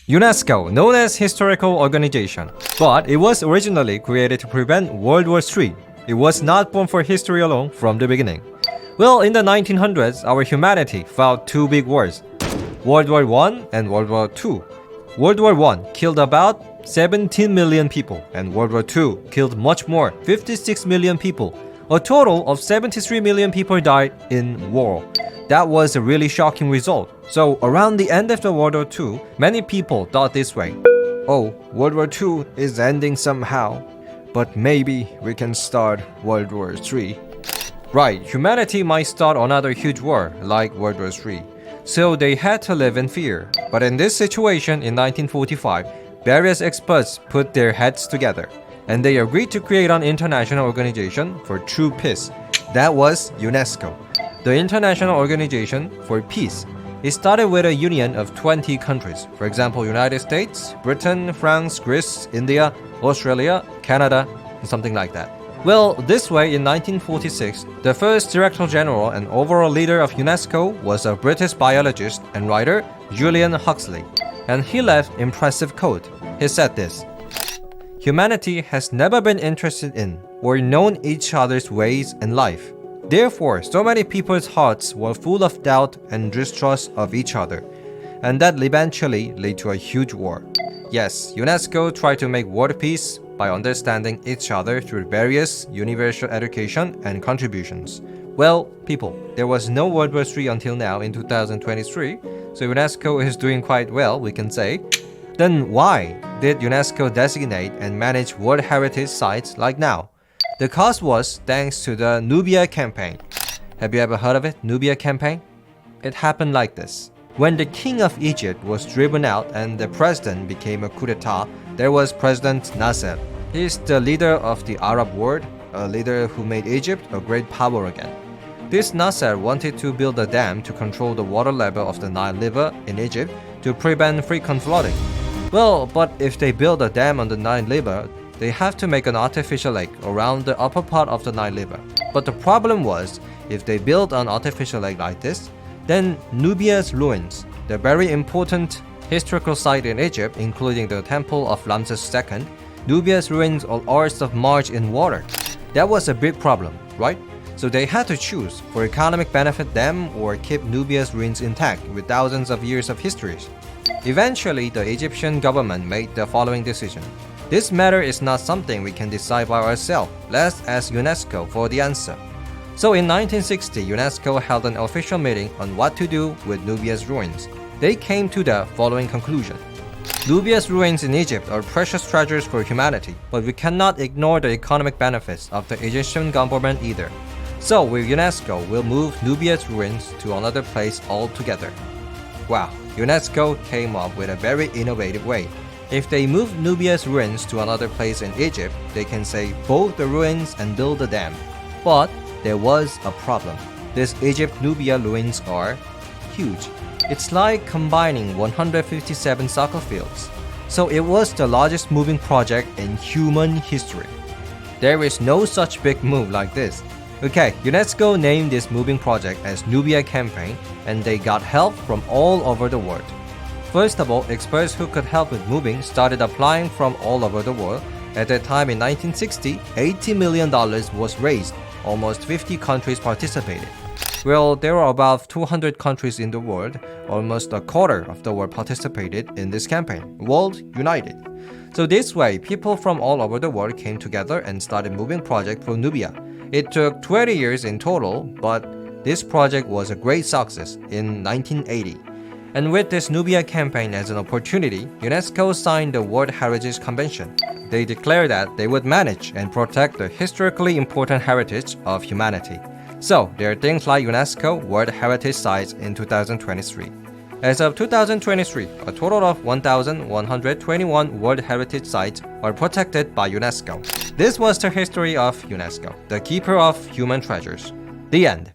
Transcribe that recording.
UNESCO, known as historical organization, but it was originally created to prevent World War III. It was not born for history alone from the beginning. Well, in the 1900s, our humanity fought two big wars, World War I and World War II. World War I killed about 17 million people, and World War II killed much more, 56 million people. A total of 73 million people died in war. That was a really shocking result. So around the end of the World War II, many people thought this way. Oh, World War II is ending somehow, but maybe we can start World War III. Right, humanity might start another huge war like World War III. So they had to live in fear. But in this situation in 1945, various experts put their heads together and they agreed to create an international organization for true peace. That was UNESCO. The International Organization for Peace. It started with a union of 20 countries. For example, United States, Britain, France, Greece, India, Australia, Canada, and something like that. Well, this way in 1946, the first Director General and overall leader of UNESCO was a British biologist and writer, Julian Huxley. And he left an impressive quote. He said this: "Humanity has never been interested in or known each other's ways in life. Therefore, so many people's hearts were full of doubt and distrust of each other, and that eventually led to a huge war." Yes, UNESCO tried to make world peace by understanding each other through various universal education and contributions. Well, people, there was no World War III until now in 2023, so UNESCO is doing quite well, we can say. Then why did UNESCO designate and manage World Heritage Sites like now? The cause was thanks to the NUBIA campaign. Have you ever heard of it, NUBIA campaign? It happened like this. When the king of Egypt was driven out and the president became a coup d'etat, there was President Nasser. He is the leader of the Arab world, a leader who made Egypt a great power again. This Nasser wanted to build a dam to control the water level of the Nile River in Egypt to prevent frequent flooding. Well, but if they build a dam on the Nile River, they have to make an artificial lake around the upper part of the Nile River. But the problem was, if they build an artificial lake like this, then Nubia's ruins, the very important historical site in Egypt, including the temple of Ramses II, Nubia's ruins are submerged in water. That was a big problem, right? So they had to choose for economic benefit them or keep Nubia's ruins intact with thousands of years of histories. Eventually, the Egyptian government made the following decision. This matter is not something we can decide by ourselves. Let's ask UNESCO for the answer. So in 1960, UNESCO held an official meeting on what to do with Nubia's ruins. They came to the following conclusion. Nubia's ruins in Egypt are precious treasures for humanity, but we cannot ignore the economic benefits of the Egyptian government either. So with UNESCO, we'll move Nubia's ruins to another place altogether. Wow, UNESCO came up with a very innovative way. If they move Nubia's ruins to another place in Egypt, they can save both the ruins and build a dam. But there was a problem. These Egypt-Nubia ruins are huge. It's like combining 157 soccer fields. So it was the largest moving project in human history. There is no such big move like this. Okay, UNESCO named this moving project as NUBIA campaign, and they got help from all over the world. First of all, experts who could help with moving started applying from all over the world. At that time in 1960, $80 million was raised. Almost 50 countries participated. Well, there are about 200 countries in the world. Almost a quarter of the world participated in this campaign. World united. So this way, people from all over the world came together and started moving project for Nubia. It took 20 years in total, but this project was a great success in 1980. And with this Nubia campaign as an opportunity, UNESCO signed the World Heritage Convention. They declared that they would manage and protect the historically important heritage of humanity. So, there are things like UNESCO World Heritage Sites in 2023. As of 2023, a total of 1,121 World Heritage Sites are protected by UNESCO. This was the history of UNESCO, the keeper of human treasures. The end.